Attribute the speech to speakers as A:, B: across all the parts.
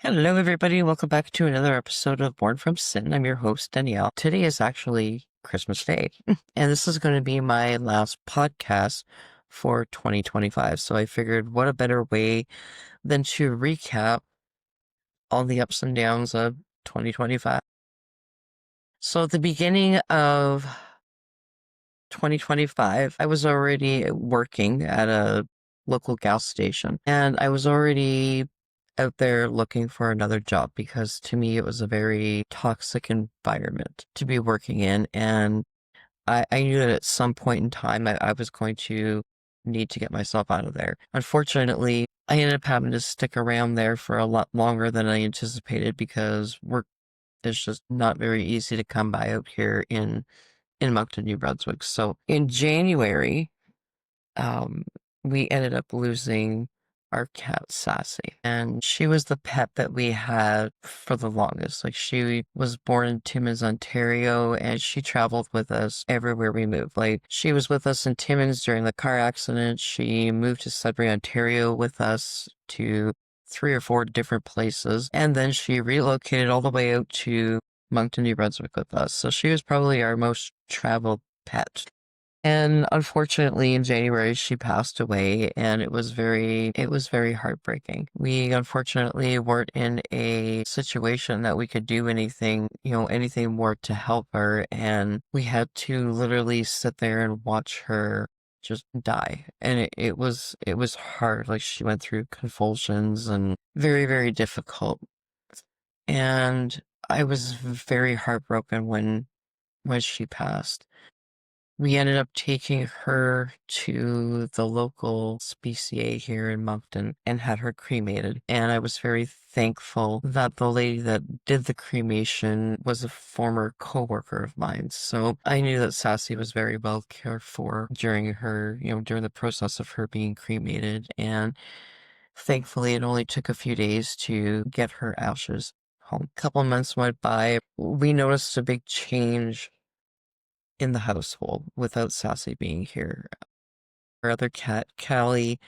A: Hello, everybody. Welcome back to another episode of Born from Sin. I'm your host, Danielle. Today is actually Christmas Day, and this is going to be my last podcast for 2025. So I figured what a better way than to recap all the ups and downs of 2025. So at the beginning of 2025, I was already working at a local gas station, and I was already out there looking for another job because to me it was a very toxic environment to be working in. And I knew that at some point in time I was going to need to get myself out of there. Unfortunately, I ended up having to stick around there for a lot longer than I anticipated because work is just not very easy to come by out here in Moncton, New Brunswick. So in January, um, we ended up losing our cat Sassy, and she was the pet that we had for the longest. Like, she was born in Timmins, Ontario, and she traveled with us everywhere we moved. Like, she was with us in Timmins during the car accident. She moved to Sudbury, Ontario with us to 3 or 4 different places, and then she relocated all the way out to Moncton, New Brunswick with us. So she was probably our most traveled pet. And unfortunately, in January, she passed away, and it was very heartbreaking. We unfortunately weren't in a situation that we could do anything, anything more to help her, and we had to literally sit there and watch her just die. And it was hard. Like, she went through convulsions and very, very difficult. And I was very heartbroken when she passed. We ended up taking her to the local SPCA here in Moncton and had her cremated. And I was very thankful that the lady that did the cremation was a former coworker of mine. So I knew that Sassy was very well cared for during the process of her being cremated. And thankfully, it only took a few days to get her ashes home. A couple months went by. We noticed a big change in the household without Sassy being here. Our other cat, Callie,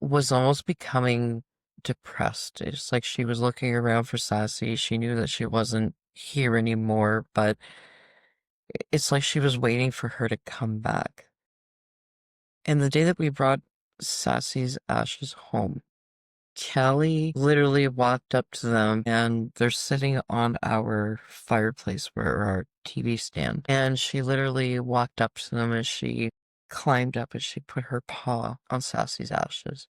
A: was almost becoming depressed. It's like she was looking around for Sassy. She knew that she wasn't here anymore, but it's like she was waiting for her to come back. And the day that we brought Sassy's ashes home, Callie literally walked up to them, and they're sitting on our fireplace where our TV stand. And she literally walked up to them and she climbed up and she put her paw on Sassy's ashes.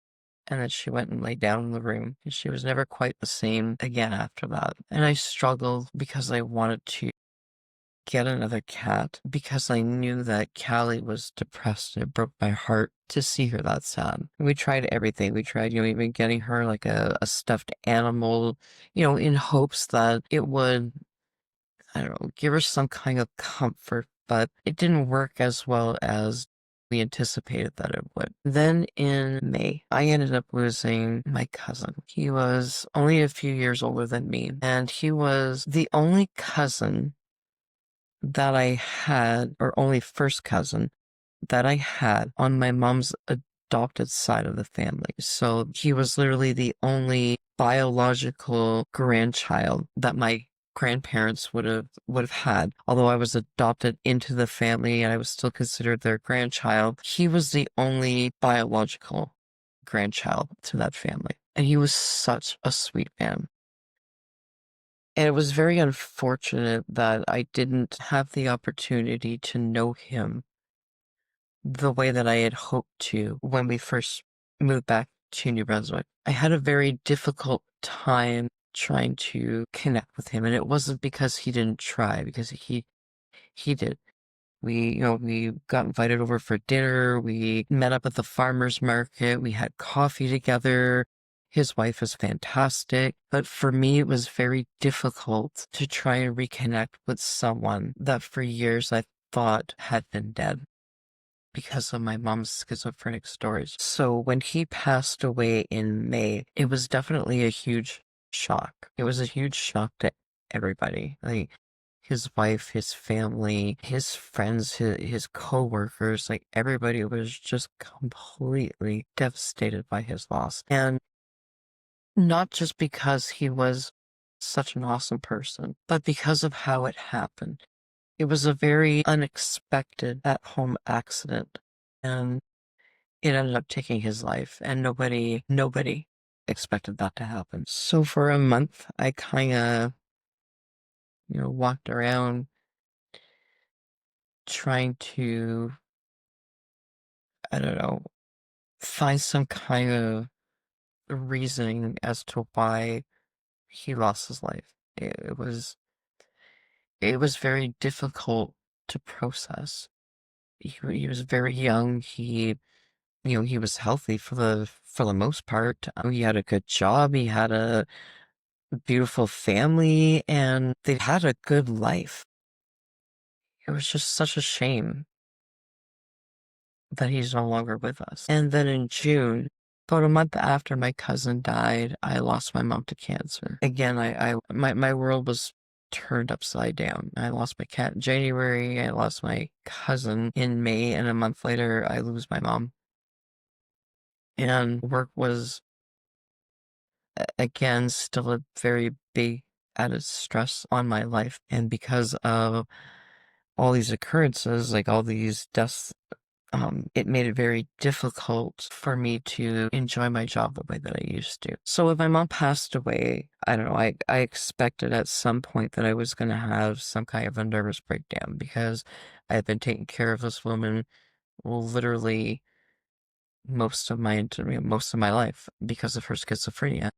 A: And then she went and lay down in the room. And she was never quite the same again after that. And I struggled because I wanted to get another cat because I knew that Callie was depressed, and it broke my heart to see her that sad. And we tried everything. We tried, even getting her like a stuffed animal, in hopes that it would, I don't know, give her some kind of comfort, but it didn't work as well as we anticipated that it would. Then in May, I ended up losing my cousin. He was only a few years older than me, and he was the only cousin that I had, or only first cousin that I had on my mom's adopted side of the family. So he was literally the only biological grandchild that my grandparents would have had. Although I was adopted into the family and I was still considered their grandchild, he was the only biological grandchild to that family. And he was such a sweet man. And it was very unfortunate that I didn't have the opportunity to know him the way that I had hoped to when we first moved back to New Brunswick. I had a very difficult time trying to connect with him, and it wasn't because he didn't try, because he did. We got invited over for dinner. We met up at the farmer's market. We had coffee together. His wife is fantastic. But for me, it was very difficult to try and reconnect with someone that for years I thought had been dead because of my mom's schizophrenic stories. So when he passed away in May, it was definitely a huge shock. It was a huge shock to everybody. Like, his wife, his family, his friends, his co-workers, like, everybody was just completely devastated by his loss. And Not just because he was such an awesome person, but because of how it happened. It was a very unexpected at-home accident, and it ended up taking his life, and nobody expected that to happen. So for a month, I kind of, walked around trying to, I don't know, find some kind of reasoning as to why he lost his life. It was very difficult to process. He was very young. He was healthy for the most part. He had a good job. He had a beautiful family, and they had a good life. It was just such a shame that he's no longer with us. And then in June, about a month after my cousin died, I lost my mom to cancer. Again, my world was turned upside down. I lost my cat in January, I lost my cousin in May, and a month later, I lose my mom. And work was, again, still a very big added stress on my life. And because of all these occurrences, like all these deaths, it made it very difficult for me to enjoy my job the way that I used to. So when my mom passed away, I don't know, I expected at some point that I was going to have some kind of a nervous breakdown because I had been taking care of this woman literally most of my life because of her schizophrenia.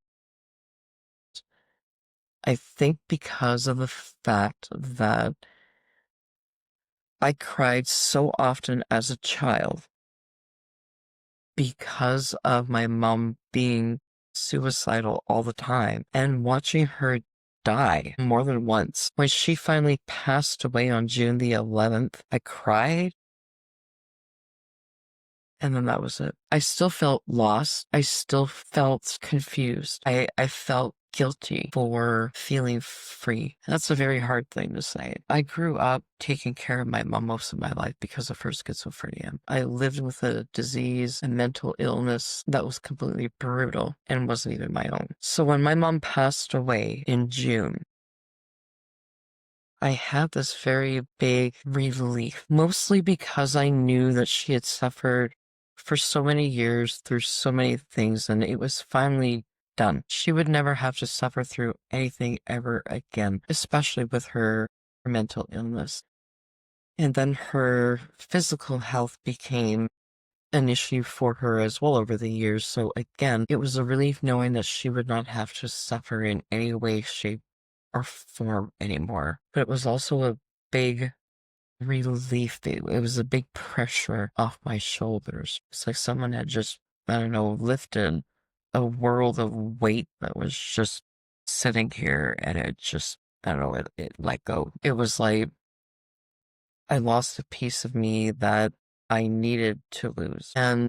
A: I think because of the fact that I cried so often as a child because of my mom being suicidal all the time and watching her die more than once. When she finally passed away on June the 11th, I cried, and then that was it. I still felt lost. I still felt confused. I felt guilty for feeling free. That's a very hard thing to say. I grew up taking care of my mom most of my life because of her schizophrenia. I lived with a disease and mental illness that was completely brutal and wasn't even my own. So when my mom passed away in June, I had this very big relief, mostly because I knew that she had suffered for so many years through so many things, and it was finally done. She would never have to suffer through anything ever again, especially with her mental illness. And then her physical health became an issue for her as well over the years. So again, it was a relief knowing that she would not have to suffer in any way, shape, or form anymore. But it was also a big relief. It was a big pressure off my shoulders. It's like someone had just, I don't know, lifted a world of weight that was just sitting here, and it just, I don't know, it let go. It was like I lost a piece of me that I needed to lose. And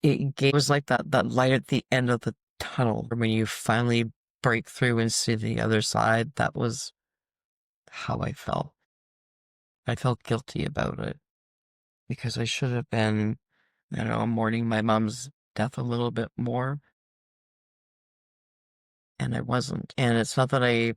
A: it was like that light at the end of the tunnel when you finally break through and see the other side. That was how I felt. I felt guilty about it because I should have been, mourning my mom's death a little bit more, and I wasn't. And it's not that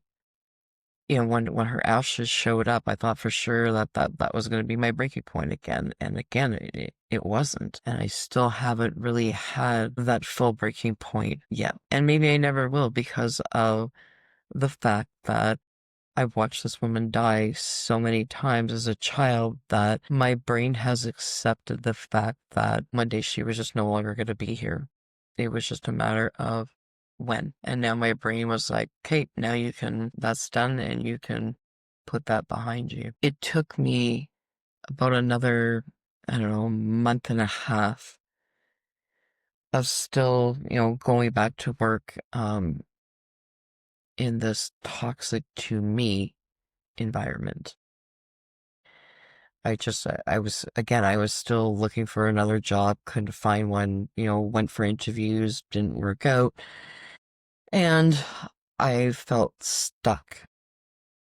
A: when her ashes showed up, I thought for sure that was going to be my breaking point again. And again, it wasn't. And I still haven't really had that full breaking point yet. And maybe I never will because of the fact that I've watched this woman die so many times as a child that my brain has accepted the fact that one day she was just no longer going to be here. It was just a matter of when. And now my brain was like, okay, now that's done and you can put that behind you. It took me about another, I don't know, month and a half of still, going back to work, in this toxic to me environment. I was still looking for another job, couldn't find one, went for interviews, didn't work out. And I felt stuck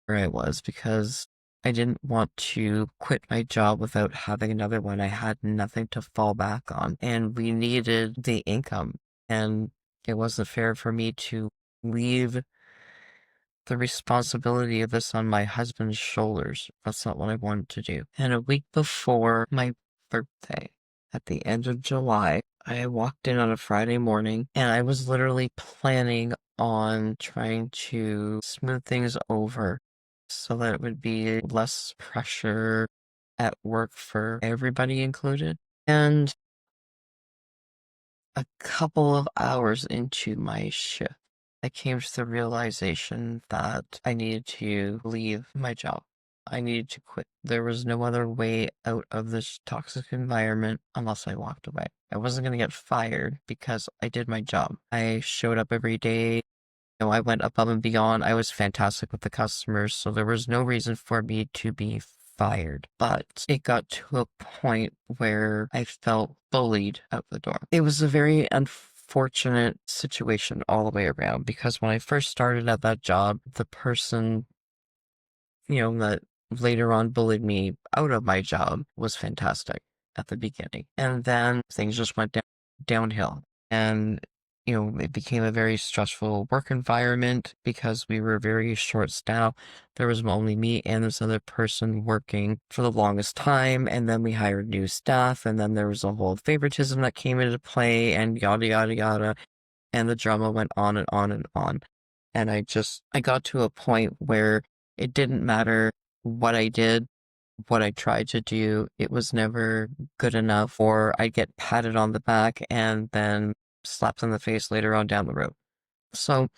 A: where I was because I didn't want to quit my job without having another one. I had nothing to fall back on, and we needed the income. And It wasn't fair for me to leave the responsibility of this on my husband's shoulders. That's not what I wanted to do. And a week before my birthday, at the end of July, I walked in on a Friday morning and I was literally planning on trying to smooth things over so that it would be less pressure at work for everybody included. And a couple of hours into my shift, I came to the realization that I needed to leave my job. I needed to quit. There was no other way out of this toxic environment unless I walked away. I wasn't going to get fired because I did my job. I showed up every day. I went above and beyond. I was fantastic with the customers, so there was no reason for me to be fired. But it got to a point where I felt bullied out the door. It was a very unfortunate situation all the way around because when I first started at that job, the person, that later on bullied me out of my job was fantastic at the beginning. And then things just went downhill. And it became a very stressful work environment because we were very short staffed. There was only me and this other person working for the longest time, and then we hired new staff, and then there was a whole favoritism that came into play, and yada, yada, yada, and the drama went on and on and on. And I got to a point where it didn't matter what I did, what I tried to do, it was never good enough, or I'd get patted on the back and then slapped in the face later on down the road. So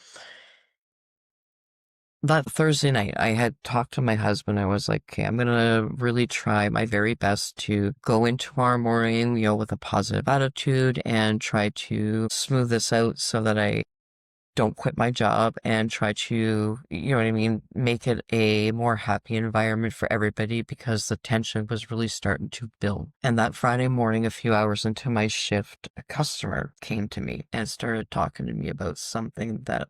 A: that Thursday night, I had talked to my husband. I was like, okay, I'm going to really try my very best to go in tomorrow morning, with a positive attitude and try to smooth this out so that I don't quit my job and try to, make it a more happy environment for everybody because the tension was really starting to build. And that Friday morning, a few hours into my shift, a customer came to me and started talking to me about something that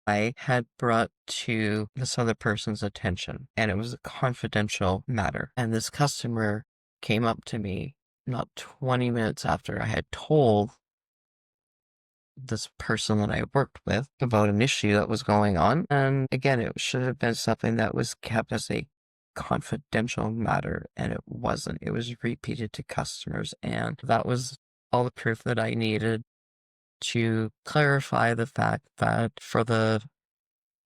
A: I had brought to this other person's attention, and it was a confidential matter. And this customer came up to me not 20 minutes after I had told this person that I worked with about an issue that was going on. And again, it should have been something that was kept as a confidential matter, and it wasn't. It was repeated to customers, and that was all the proof that I needed to clarify the fact that for the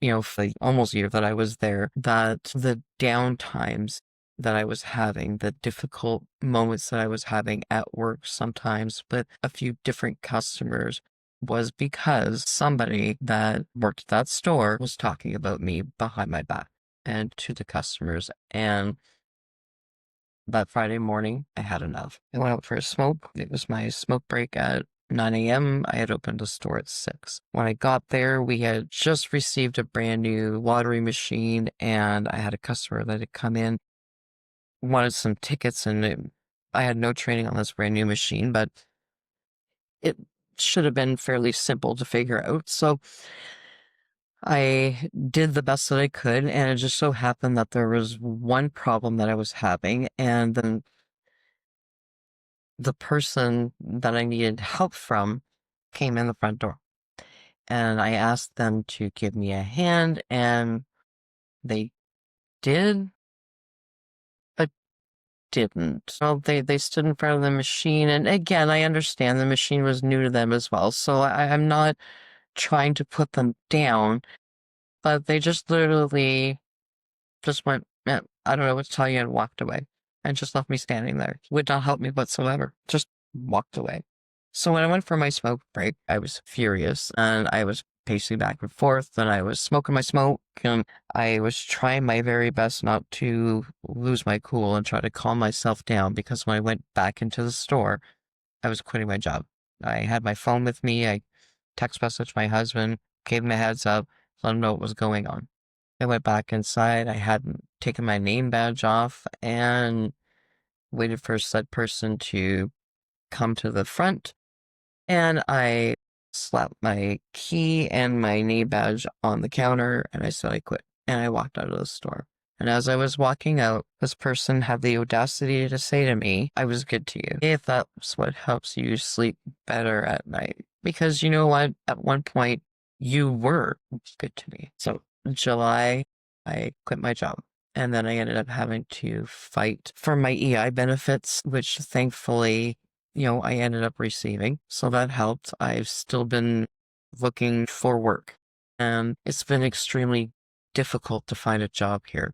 A: for the almost year that I was there, that the downtimes that I was having, the difficult moments that I was having at work sometimes with a few different customers was because somebody that worked at that store was talking about me behind my back and to the customers. And that Friday morning, I had enough. I went out for a smoke. It was my smoke break at 9 a.m. I had opened the store at 6. When I got there, we had just received a brand new lottery machine, and I had a customer that had come in, wanted some tickets, and I had no training on this brand new machine, but it should have been fairly simple to figure out. So I did the best that I could, and it just so happened that there was one problem that I was having, and then the person that I needed help from came in the front door. And I asked them to give me a hand, and they did, but didn't. So they stood in front of the machine, and again, I understand the machine was new to them as well, so I'm not trying to put them down, but they just literally just went, I don't know what to tell you, and walked away, and just left me standing there. Would not help me whatsoever. Just walked away. So when I went for my smoke break, I was furious, and I was pacing back and forth, and I was smoking my smoke, and I was trying my very best not to lose my cool and try to calm myself down, because when I went back into the store, I was quitting my job. I had my phone with me. I text messaged my husband, gave him a heads up, let him know what was going on. I went back inside. I hadn't taken my name badge off and waited for said person to come to the front. And I slapped my key and my name badge on the counter, and I said I quit. And I walked out of the store. And as I was walking out, this person had the audacity to say to me, I was good to you. If that's what helps you sleep better at night. Because you know what? At one point, you were good to me. So, July, I quit my job. And then I ended up having to fight for my EI benefits, which thankfully, I ended up receiving. So that helped. I've still been looking for work. And it's been extremely difficult to find a job here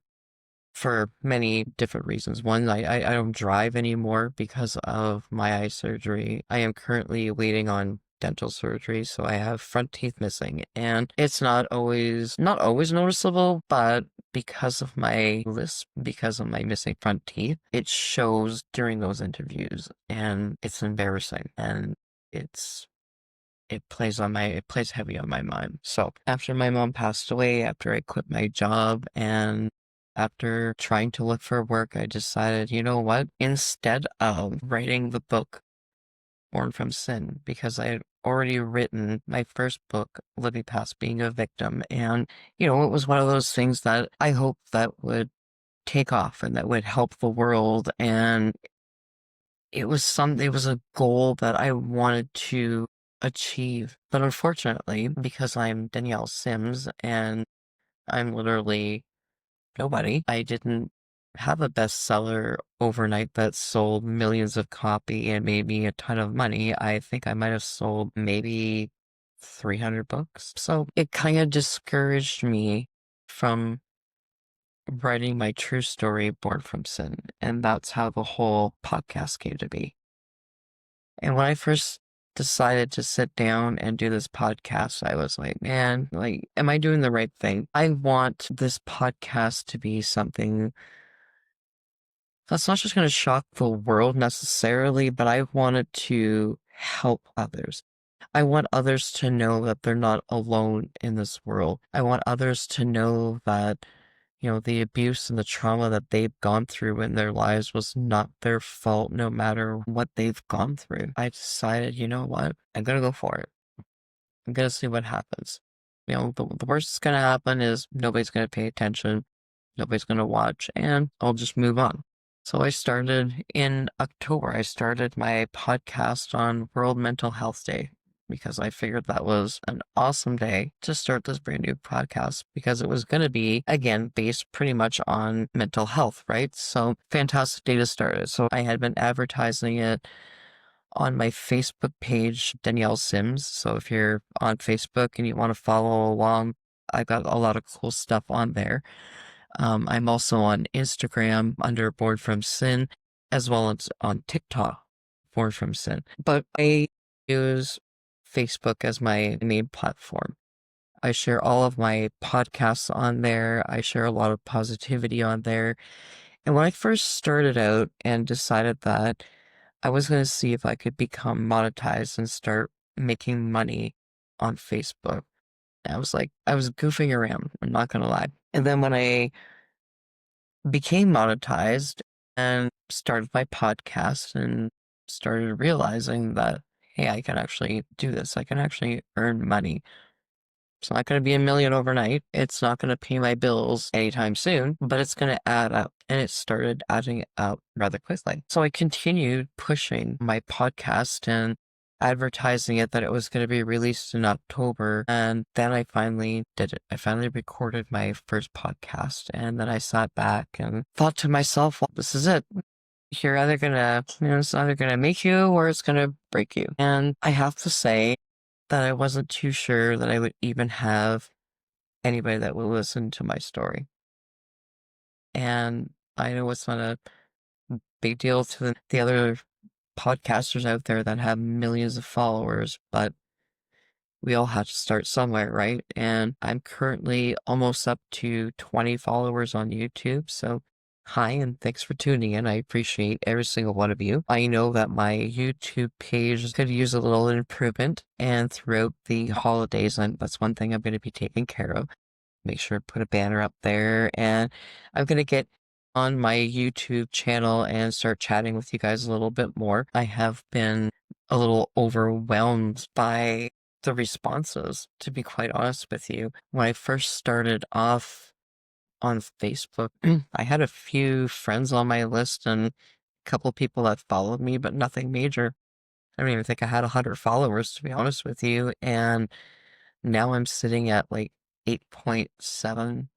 A: for many different reasons. One, I don't drive anymore because of my eye surgery. I am currently waiting on dental surgery, so I have front teeth missing, and it's not always noticeable, but because of my lisp, because of my missing front teeth, it shows during those interviews, and it's embarrassing, and it's it plays heavy on my mind. So after my mom passed away, after I quit my job, and after trying to look for work, I decided, you know what? Instead of writing the book Born from Sin, because I had already written my first book, Living Past Being a Victim, and it was one of those things that I hoped that would take off and that would help the world, and it was a goal that I wanted to achieve. But unfortunately, because I'm Danielle Sims and I'm literally nobody, I didn't have a bestseller overnight that sold millions of copy and made me a ton of money. I think I might have sold maybe 300 books. So it kind of discouraged me from writing my true story, Born from Sin. And that's how the whole podcast came to be. And when I first decided to sit down and do this podcast, I was like, man, like, am I doing the right thing? I want this podcast to be something that's not just going to shock the world necessarily, but I wanted to help others. I want others to know that they're not alone in this world. I want others to know that the abuse and the trauma that they've gone through in their lives was not their fault, no matter what they've gone through. I decided, you know what? I'm gonna go for it. I'm gonna see what happens. The worst that's gonna happen is nobody's gonna pay attention, nobody's gonna watch, and I'll just move on. So I started in October. I started my podcast on World Mental Health Day because I figured that was an awesome day to start this brand new podcast because it was going to be, again, based pretty much on mental health, right? So fantastic day to start it. So I had been advertising it on my Facebook page, Danielle Sims. So if you're on Facebook and you want to follow along, I got a lot of cool stuff on there. I'm also on Instagram under Born from Sin, as well as on TikTok, Born from Sin. But I use Facebook as my main platform. I share all of my podcasts on there. I share a lot of positivity on there. And when I first started out and decided that I was going to see if I could become monetized and start making money on Facebook, I was goofing around, I'm not going to lie. And then when I became monetized and started my podcast and started realizing that, hey, I can actually do this. I can actually earn money. It's not going to be a million overnight. It's not going to pay my bills anytime soon, but it's going to add up. And it started adding up rather quickly. So I continued pushing my podcast and advertising it that it was going to be released in October. And then I finally did it. I finally recorded my first podcast. And then I sat back and thought to myself, well, this is it. You're either gonna, it's either gonna make you or it's gonna break you. And I have to say that I wasn't too sure that I would even have anybody that would listen to my story. And I know it's not a big deal to the other podcasters out there that have millions of followers, but we all have to start somewhere, right? And I'm currently almost up to 20 followers on YouTube. So hi, and thanks for tuning in. I appreciate every single one of you. I know that my YouTube page could use a little improvement, and throughout the holidays, and that's one thing I'm going to be taking care of. Make sure to put a banner up there, and I'm going to get on my YouTube channel and start chatting with you guys a little bit more. I have been a little overwhelmed by the responses, to be quite honest with you. When I first started off on Facebook. I had a few friends on my list and a couple people that followed me, but nothing major. I don't even think I had 100 followers, to be honest with you. And now I'm sitting at like 8,700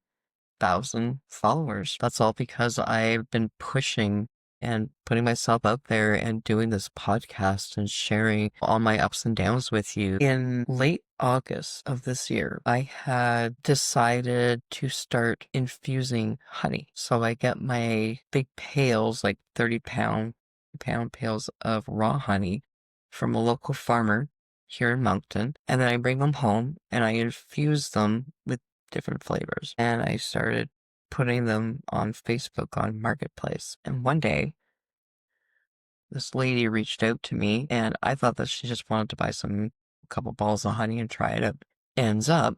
A: followers. That's all because I've been pushing and putting myself out there and doing this podcast and sharing all my ups and downs with you. In late August of this year, I had decided to start infusing honey. So I get my big pails, like 30-pound pails of raw honey from a local farmer here in Moncton, and then I bring them home and I infuse them with different flavors. And I started putting them on Facebook on Marketplace. And one day, this lady reached out to me, and I thought that she just wanted to buy a couple balls of honey and try it out. Ends up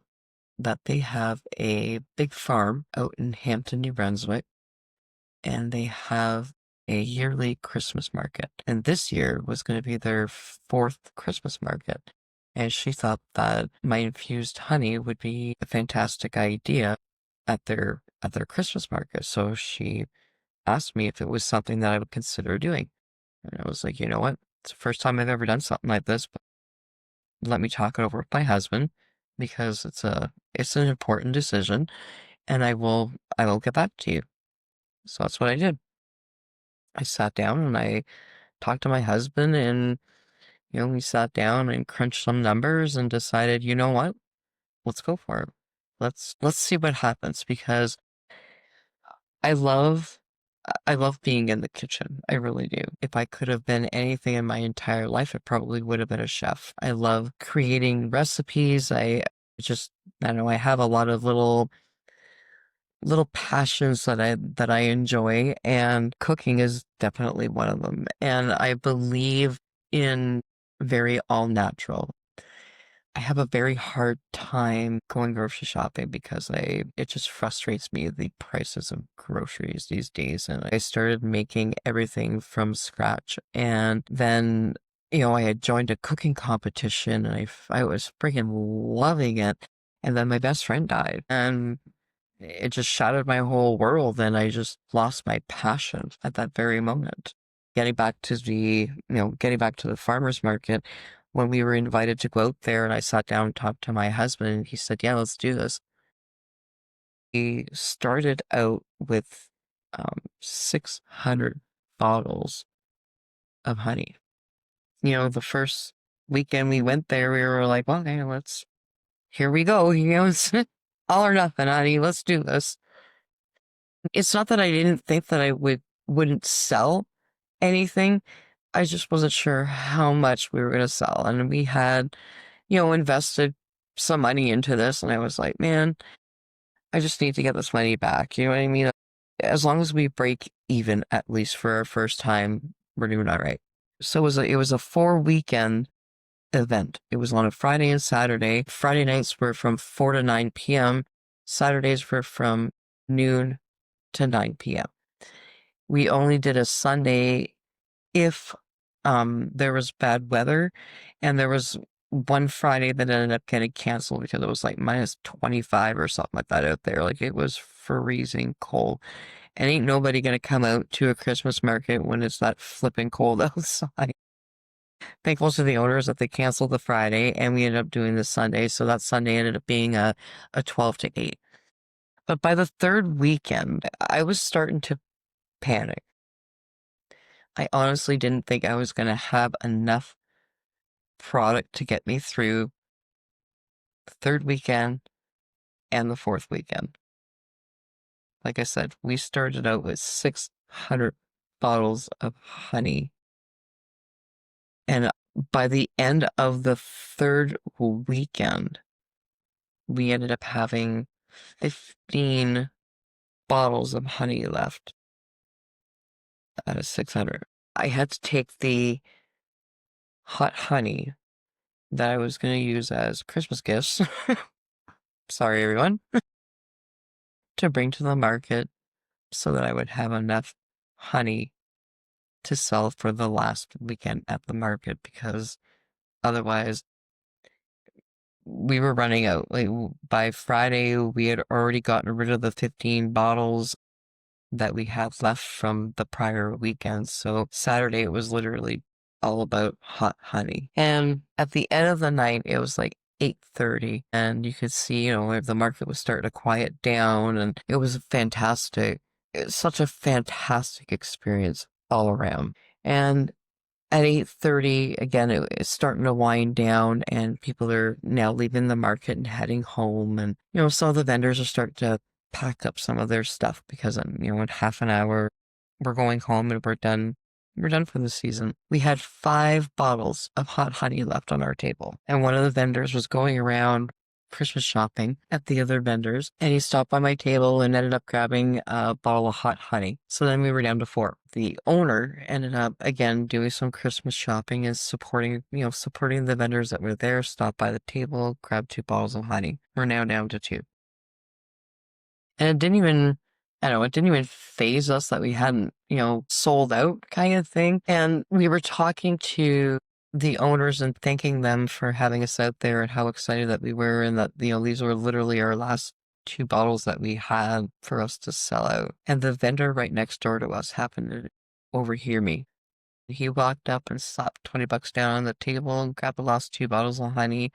A: that they have a big farm out in Hampton, New Brunswick, and they have a yearly Christmas market. And this year was going to be their 4th Christmas market. And she thought that my infused honey would be a fantastic idea at their Christmas market. So she asked me if it was something that I would consider doing. And I was like, you know what? It's the first time I've ever done something like this, but let me talk it over with my husband because it's an important decision, and I will get back to you. So that's what I did. I sat down and I talked to my husband, and we sat down and crunched some numbers and decided, you know what? Let's go for it. Let's see what happens because I love I love being in the kitchen. I really do. If I could have been anything in my entire life, it probably would have been a chef. I love creating recipes. I don't know, I have a lot of little passions that I enjoy, and cooking is definitely one of them. And I believe in very all natural. I have a very hard time going grocery shopping because it just frustrates me, the prices of groceries these days. And I started making everything from scratch. And then, I had joined a cooking competition and I was freaking loving it. And then my best friend died and it just shattered my whole world. And I just lost my passion at that very moment. Getting back to the farmer's market, when we were invited to go out there and I sat down and talked to my husband, and he said, yeah, let's do this. We started out with 600 bottles of honey. The first weekend we went there, we were like, well, okay, here we go. It's all or nothing, honey. Let's do this. It's not that I didn't think that I wouldn't sell anything. I just wasn't sure how much we were going to sell. And we had, invested some money into this. And I was like, man, I just need to get this money back. You know what I mean? As long as we break even, at least for our first time, we're doing all right. So it was a 4-weekend event. It was on a Friday and Saturday. Friday nights were from 4 to 9 p.m. Saturdays were from noon to 9 p.m. We only did a Sunday if there was bad weather, and there was one Friday that ended up getting canceled because it was like minus 25 or something like that out there. Like it was freezing cold. And ain't nobody gonna come out to a Christmas market when it's that flipping cold outside. Thankful to the owners that they canceled the Friday and we ended up doing the Sunday. So that Sunday ended up being a 12 to 8. But by the 3rd weekend, I was starting to panic. I honestly didn't think I was going to have enough product to get me through the 3rd weekend and the 4th weekend. Like I said, we started out with 600 bottles of honey. And by the end of the 3rd weekend, we ended up having 15 bottles of honey left out of 600. I had to take the hot honey that I was going to use as Christmas gifts. Sorry, everyone. To bring to the market so that I would have enough honey to sell for the last weekend at the market, because otherwise we were running out. Like by Friday, we had already gotten rid of the 15 bottles that we had left from the prior weekend. So Saturday, it was literally all about hot honey. And at the end of the night, it was like 8:30, and you could see, the market was starting to quiet down, and it was fantastic. It was such a fantastic experience all around. And at 8:30, again, it's starting to wind down, and people are now leaving the market and heading home. And, some of the vendors are starting to pack up some of their stuff because, in half an hour, we're going home and we're done. We're done for the season. We had 5 bottles of hot honey left on our table, and one of the vendors was going around Christmas shopping at the other vendors, and he stopped by my table and ended up grabbing a bottle of hot honey. So then we were down to 4. The owner ended up again doing some Christmas shopping and supporting the vendors that were there, stopped by the table, grabbed 2 bottles of honey. We're now down to 2. And it didn't even, I don't know, it didn't even phase us that we hadn't, sold out kind of thing. And we were talking to the owners and thanking them for having us out there and how excited that we were, and that, these were literally our last 2 bottles that we had for us to sell out. And the vendor right next door to us happened to overhear me. He walked up and slapped $20 down on the table and grabbed the last 2 bottles of honey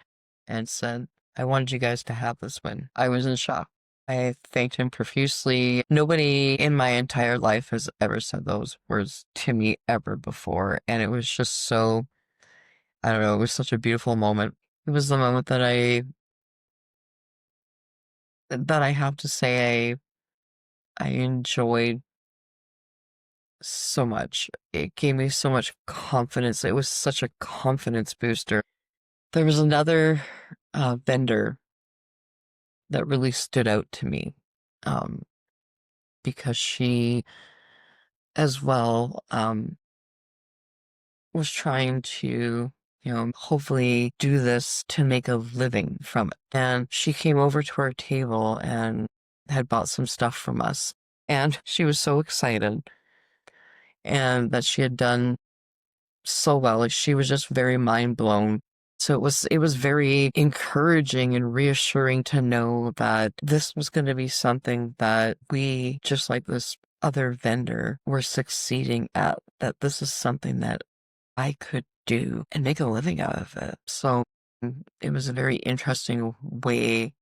A: and said, "I wanted you guys to have this one." I was in shock. I thanked him profusely. Nobody in my entire life has ever said those words to me ever before. And it was just so, I don't know, it was such a beautiful moment. It was the moment that I have to say I enjoyed so much. It gave me so much confidence. It was such a confidence booster. There was another vendor that really stood out to me, um, because she as well was trying to, hopefully do this to make a living from it. And she came over to our table and had bought some stuff from us. And she was so excited, and that she had done so well. Like, she was just very mind blown. So it was very encouraging and reassuring to know that this was going to be something that we, just like this other vendor, were succeeding at, that this is something that I could do and make a living out of it. So it was a very interesting way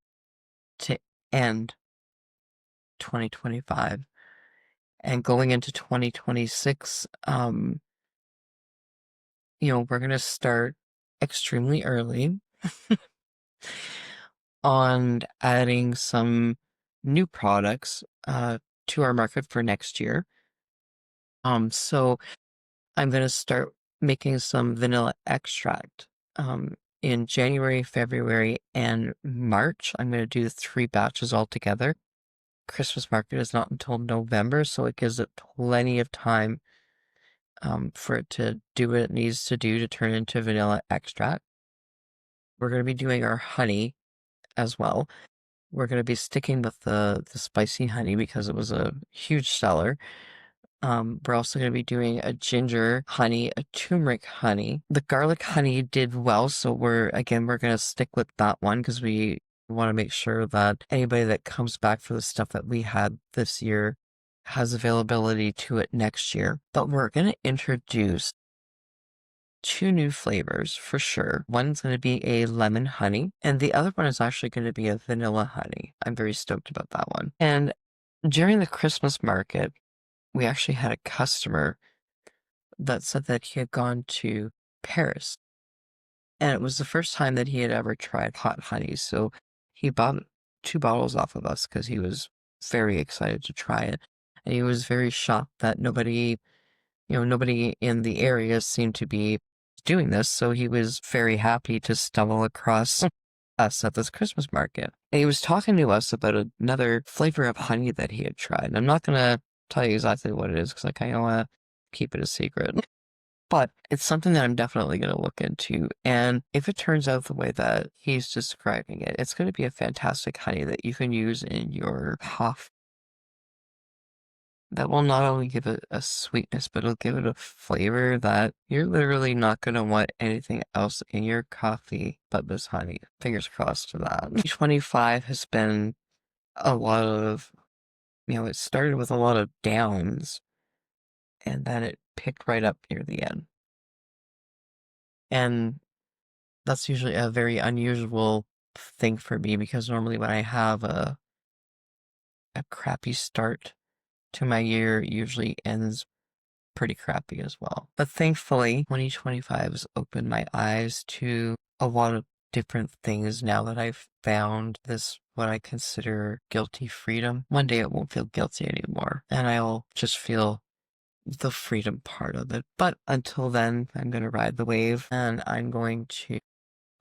A: to end 2025. And going into 2026, we're going to start extremely early on adding some new products to our market for next year. So I'm going to start making some vanilla extract in January, February, and March. I'm going to do 3 batches altogether. Christmas market is not until November, so it gives it plenty of time for it to do what it needs to do to turn into vanilla extract. We're going to be doing our honey as well. We're going to be sticking with the spicy honey because it was a huge seller. We're also going to be doing a ginger honey, a turmeric honey. The garlic honey did well, so we're going to stick with that one because we want to make sure that anybody that comes back for the stuff that we had this year has availability to it next year. But we're going to introduce 2 new flavors for sure. One's going to be a lemon honey, and the other one is actually going to be a vanilla honey. I'm very stoked about that one. And during the Christmas market, we actually had a customer that said that he had gone to Paris, and it was the first time that he had ever tried hot honey. So he bought 2 bottles off of us because he was very excited to try it. And he was very shocked that nobody in the area seemed to be doing this. So he was very happy to stumble across us at this Christmas market. And he was talking to us about another flavor of honey that he had tried. I'm not going to tell you exactly what it is because I kind of want to keep it a secret. But it's something that I'm definitely going to look into. And if it turns out the way that he's describing it, it's going to be a fantastic honey that you can use in your coffee that will not only give it a sweetness, but it'll give it a flavor that you're literally not going to want anything else in your coffee but this honey. Fingers crossed for that. 25 has been a lot of, it started with a lot of downs and then it picked right up near the end. And that's usually a very unusual thing for me because normally when I have a crappy start to my year, it usually ends pretty crappy as well. But thankfully, 2025 has opened my eyes to a lot of different things now that I've found this, what I consider guilty freedom. One day it won't feel guilty anymore, and I'll just feel the freedom part of it. But until then, I'm going to ride the wave and I'm going to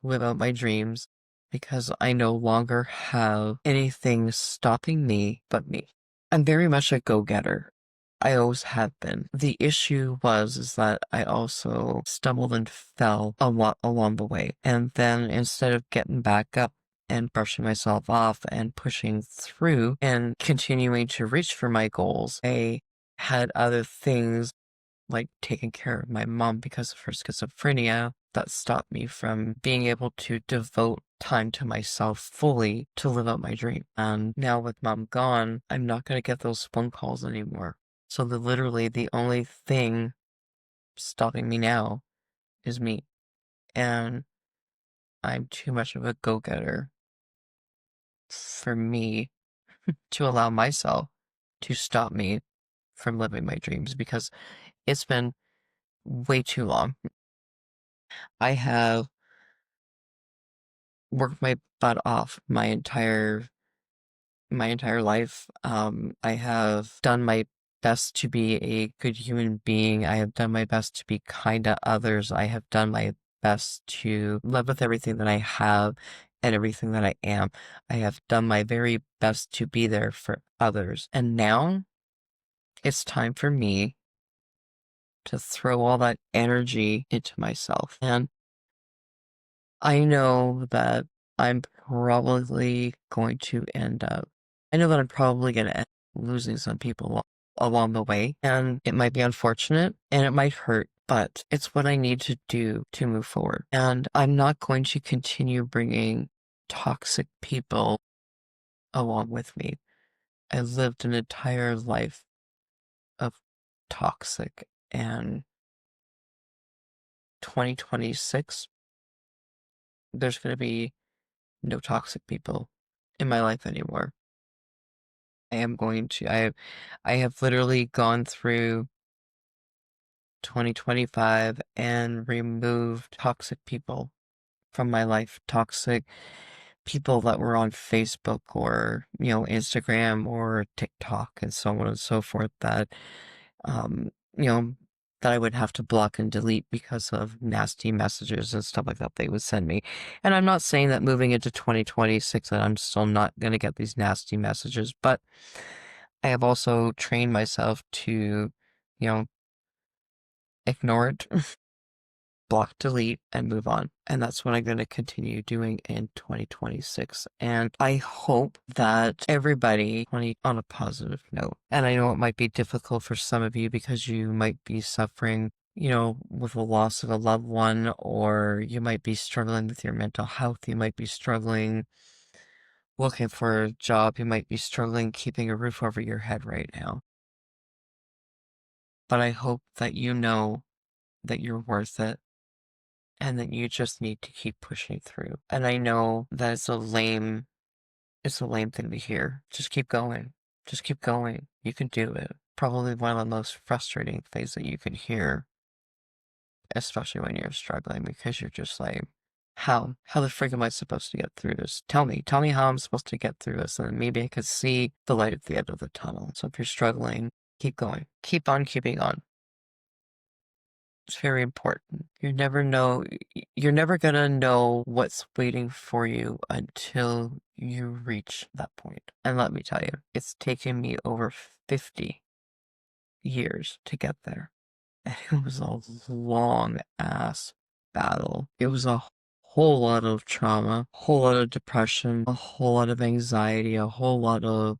A: live out my dreams because I no longer have anything stopping me but me. I'm very much a go-getter. I always have been. The issue is that I also stumbled and fell a lot along the way. And then instead of getting back up and brushing myself off and pushing through and continuing to reach for my goals, I had other things like taking care of my mom because of her schizophrenia that stopped me from being able to devote time to myself fully to live out my dream. And now with mom gone, I'm not going to get those phone calls anymore. So literally the only thing stopping me now is me. And I'm too much of a go-getter for me to allow myself to stop me from living my dreams because it's been way too long. I have worked my butt off my entire life. I have done my best to be a good human being. I have done my best to be kind to others. I have done my best to live with everything that I have and everything that I am. I have done my very best to be there for others. And now it's time for me to throw all that energy into myself. And I know that I'm probably going to end up, I know that I'm probably going to end up losing some people along the way, and it might be unfortunate and it might hurt, but it's what I need to do to move forward. And I'm not going to continue bringing toxic people along with me. I lived an entire life of toxic, and 2026, there's going to be no toxic people in my life anymore. I have literally gone through 2025 and removed toxic people from my life. Toxic people that were on Facebook or, Instagram or TikTok and so on and so forth that, um, you know, that I would have to block and delete because of nasty messages and stuff like that they would send me. And I'm not saying that moving into 2026 that I'm still not going to get these nasty messages, but I have also trained myself to, ignore it, block, delete, and move on. And that's what I'm going to continue doing in 2026. And I hope that everybody, on a positive note, and I know it might be difficult for some of you because you might be suffering, with the loss of a loved one, or you might be struggling with your mental health. You might be struggling looking for a job. You might be struggling keeping a roof over your head right now. But I hope that you know that you're worth it and that you just need to keep pushing through. And I know that it's a lame thing to hear. Just keep going. Just keep going. You can do it. Probably one of the most frustrating things that you can hear, especially when you're struggling, because you're just like, how the frig am I supposed to get through this? Tell me how I'm supposed to get through this, and maybe I could see the light at the end of the tunnel. So if you're struggling, keep going. Keep on keeping on. It's very important. You're never gonna know what's waiting for you until you reach that point. And let me tell you, it's taken me over 50 years to get there. And it was a long ass battle. It was a whole lot of trauma, a whole lot of depression, a whole lot of anxiety, a whole lot of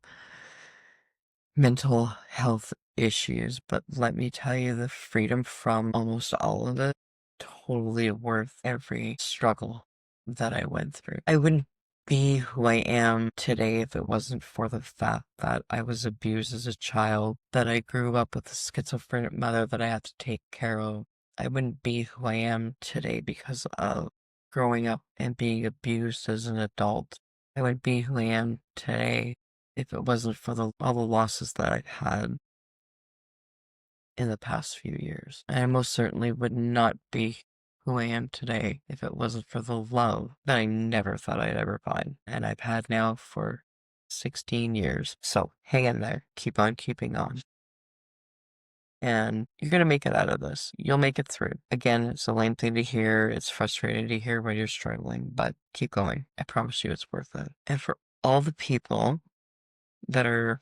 A: mental health issues, but let me tell you, the freedom from almost all of it, totally worth every struggle that I went through. I wouldn't be who I am today if it wasn't for the fact that I was abused as a child, that I grew up with a schizophrenic mother that I had to take care of. I wouldn't be who I am today because of growing up and being abused as an adult. I wouldn't be who I am today if it wasn't for all the losses that I've had in the past few years. And I most certainly would not be who I am today if it wasn't for the love that I never thought I'd ever find. And I've had now for 16 years. So hang in there. Keep on keeping on. And you're going to make it out of this. You'll make it through. Again, it's a lame thing to hear. It's frustrating to hear when you're struggling, but keep going. I promise you it's worth it. And for all the people that are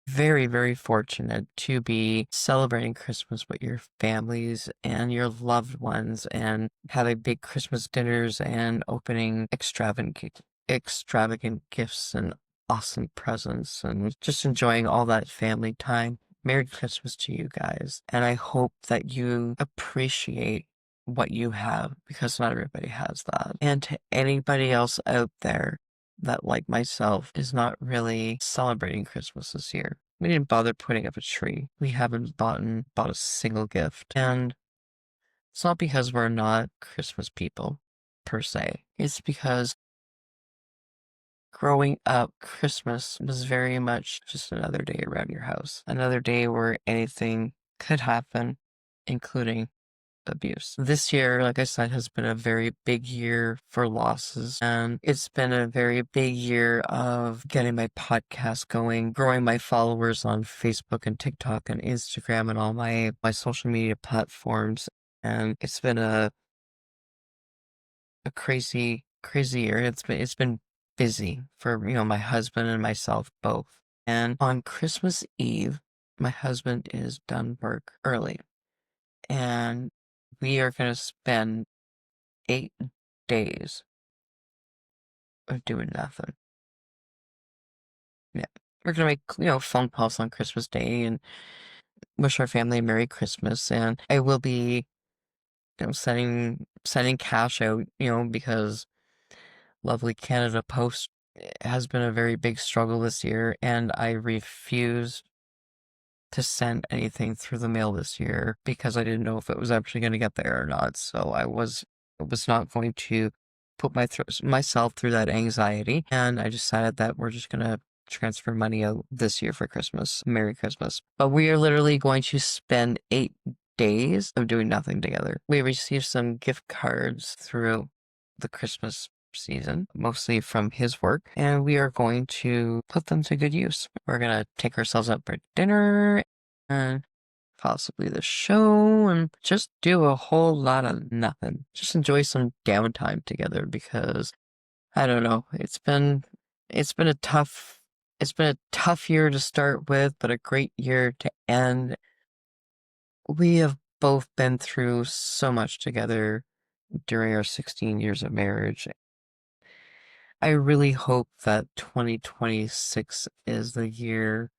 A: very, very fortunate to be celebrating Christmas with your families and your loved ones and having big Christmas dinners and opening extravagant gifts and awesome presents and just enjoying all that family time. Merry Christmas to you guys. And I hope that you appreciate what you have, because not everybody has that. And to anybody else out there that, like myself, is not really celebrating Christmas this year, we didn't bother putting up a tree. We haven't bought a single gift. And it's not because we're not Christmas people, per se. It's because growing up, Christmas was very much just another day around your house. Another day where anything could happen, including abuse. This year, like I said, has been a very big year for losses, and it's been a very big year of getting my podcast going, growing my followers on Facebook and TikTok and Instagram and all my social media platforms. And it's been a crazy year. It's been busy for my husband and myself both. And on Christmas Eve, my husband is done work early, and we are going to spend 8 days of doing nothing. Yeah. We're going to make, phone calls on Christmas Day and wish our family a Merry Christmas. And I will be, sending cash out, because lovely Canada Post has been a very big struggle this year, and I refuse to send anything through the mail this year because I didn't know if it was actually going to get there or not. So I was not going to put myself through that anxiety, and I decided that we're just going to transfer money out this year for Christmas. Merry Christmas. But we are literally going to spend 8 days of doing nothing together. We received some gift cards through the Christmas season, mostly from his work, and we are going to put them to good use. We're going to take ourselves out for dinner and possibly the show and just do a whole lot of nothing. Just enjoy some downtime together, because I don't know, it's been a tough year to start with, but a great year to end. We have both been through so much together during our 16 years of marriage. I really hope that 2026 is the year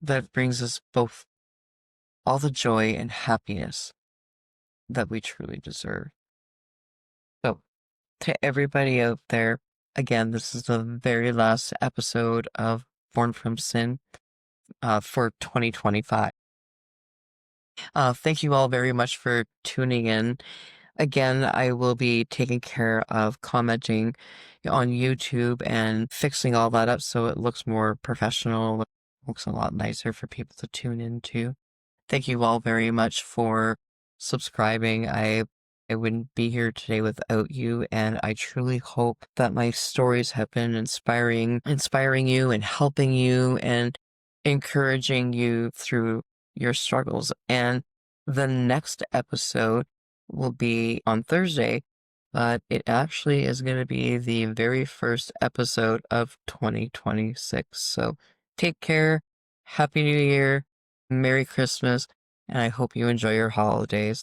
A: that brings us both all the joy and happiness that we truly deserve. So, to everybody out there, again, this is the very last episode of Born from Sin for 2025. Thank you all very much for tuning in. Again, I will be taking care of commenting on YouTube and fixing all that up so it looks more professional, looks a lot nicer for people to tune into. Thank you all very much for subscribing. I wouldn't be here today without you, and I truly hope that my stories have been inspiring you and helping you and encouraging you through your struggles. And the next episode will be on Thursday, but it actually is going to be the very first episode of 2026. So take care. Happy New Year. Merry Christmas. And I hope you enjoy your holidays.